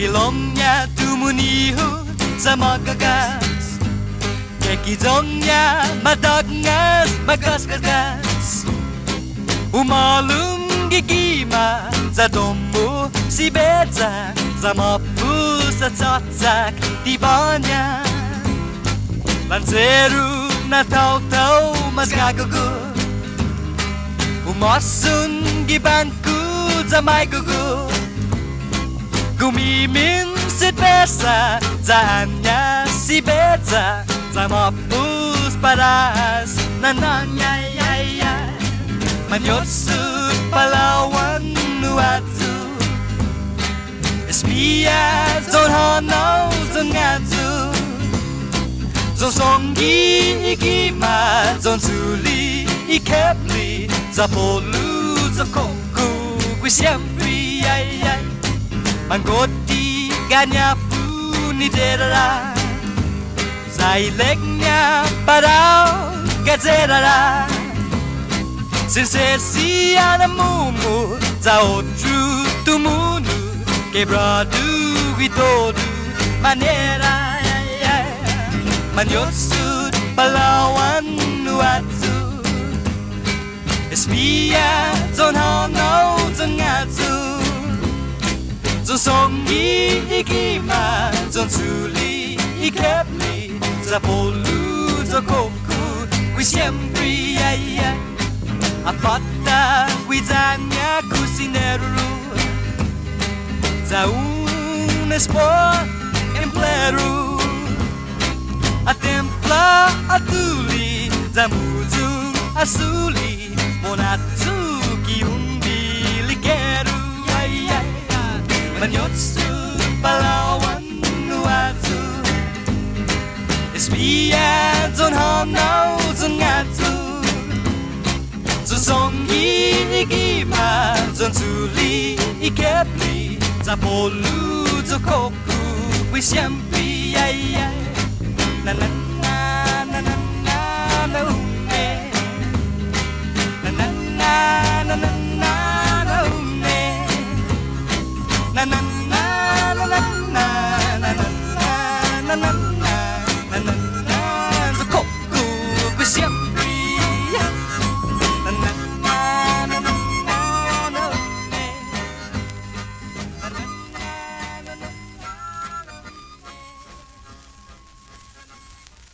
Kilomnya tumunihu sa magagas Kekizongnya madagngas magasgagas Umalung gigima sa dombo si Bedza Sa mapu sa tsatsak tibanya Lanseru na tau-tau mas gagugu Umasun gibangku sa may gugu Gumimin si Besa Zahanya si Bedza Sa mapus paras Nananyayayay Manotsot Palauan nuatsu Espia zon hanaw zon ngatsu Zon songi ikima Zon suli ikepli Za polu za koku Kui siempre ay ay Manggoti ganyapu ni derara Zaileknya parao gazerara Sinsesi anamumu Za otru tumunu Quebrado e todu manera Manotsot Palauan nuatsu Espia zon hanaw zon ngatsu Zon songi ikima Zon suli ikepli Za polu za koku Kui siempre ay ay Apata kui zanya kusineru Za un sport empleru A templa atuli Za muzung asuli Monatsuki umbiligeru ay ay Manotsot Palauan nuatsu Espia zon hanaw zon ngatsu Zon songi ikima Zon suli ikepli Za polu za koku Kui siempre ay ay Na na